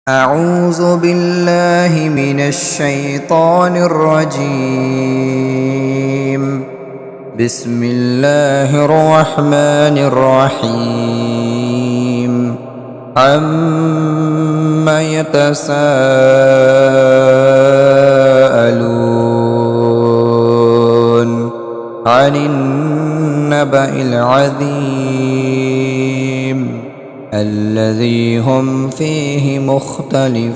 أعوذ بالله من الشيطان الرجيم. بسم الله الرحمن الرحيم. عما يتساءلون عن النبأ العظيم الذي هم فيه مختلفون.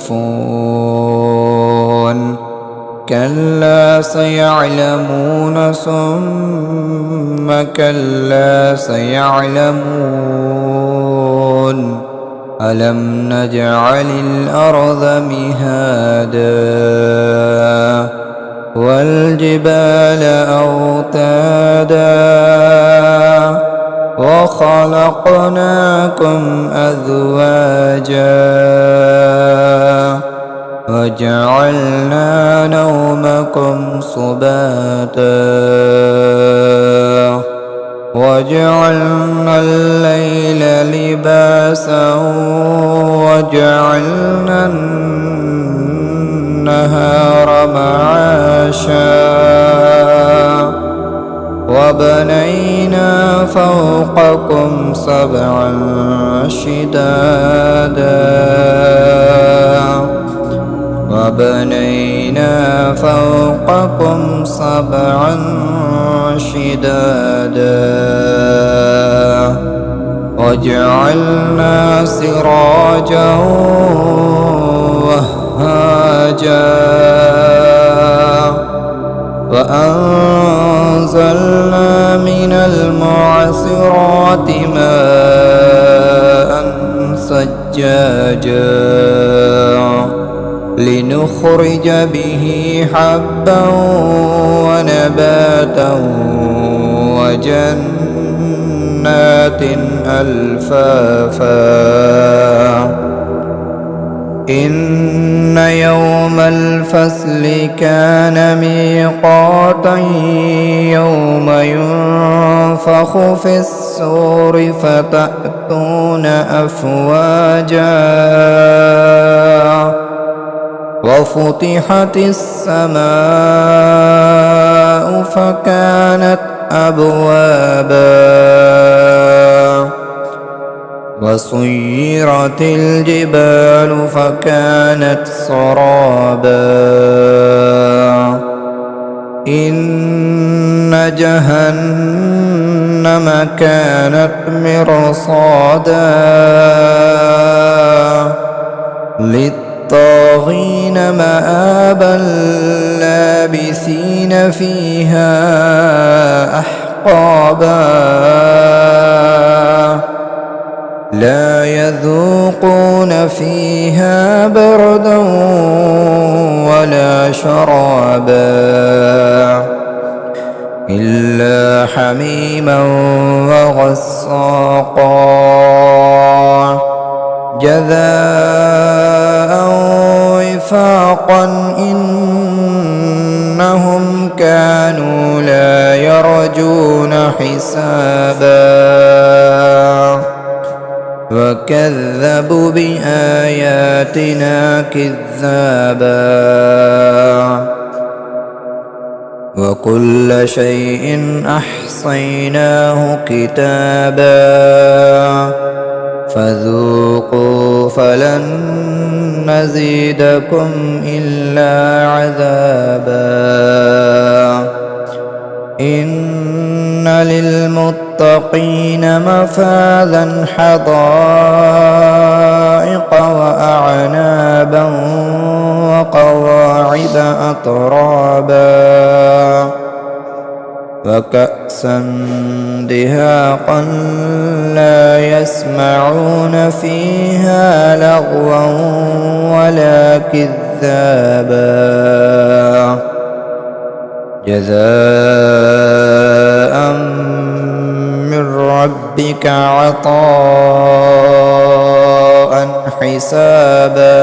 كلا سيعلمون ثم كلا سيعلمون. ألم نجعل الأرض مهادا والجبال أوتادا وخلقناكم أزواجا وجعلنا نومكم سباتا وجعلنا الليل لباسا وجعلنا النهار معاشا وبنينا فوقكم سبعا شدادا وبنينا فوقكم سبعا شدادا وجعلنا سراجا وهاجا وأنزلنا من المعصرات ماء ثجاجا لنخرج به حبا ونباتا وجنات ألفافا. إن يوم الفصل كان ميقاتا يوم ينفخ في الصور فتأتون أفواجا وفتحت السماء فكانت أبوابا وسيرت الجبال فكانت سرابا. إن جهنم كانت مرصادا للطاغين مآبا لابثين فيها أحقابا لا يذوقون فيها بردا ولا شرابا إلا حميما وغساقا جزاء وفاقا. إنهم كانوا لا يرجون حسابا وكذبوا بآياتنا كذابا وكل شيء أحصيناه كتابا فذوقوا فلن نزيدكم إلا عذابا. إن للمتقين مفازا حدائق وأعنابا وقواعد أترابا وكأسا دهاقا لا يسمعون فيها لغوا ولا كذابا جزاء من ربك عطاء حسابا.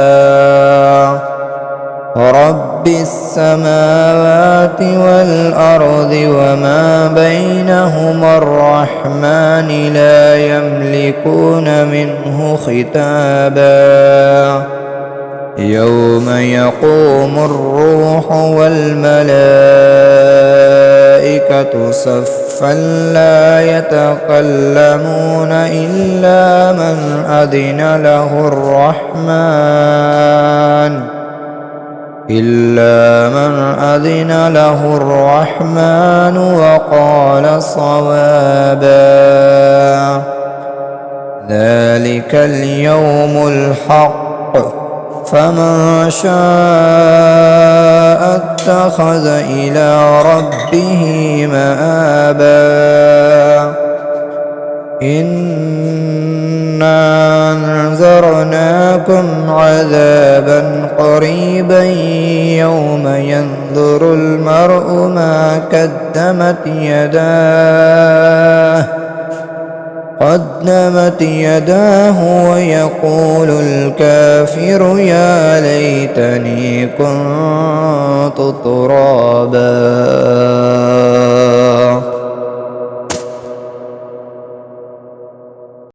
رب السماوات والأرض وما بينهما الرحمن لا يملكون منه خطابا يوم يقوم الروح والملائكة صفا لا يتكلمون إلا من أذن له الرحمن وقال صوابا. ذلك اليوم الحق، فمن شاء اتخذ إلى ربه مآبا. إنا أنذرناكم عذابا قريبا يوم ينظر المرء ما قدمت يداه ويقول الكافر يا ليتني كنت ترابا.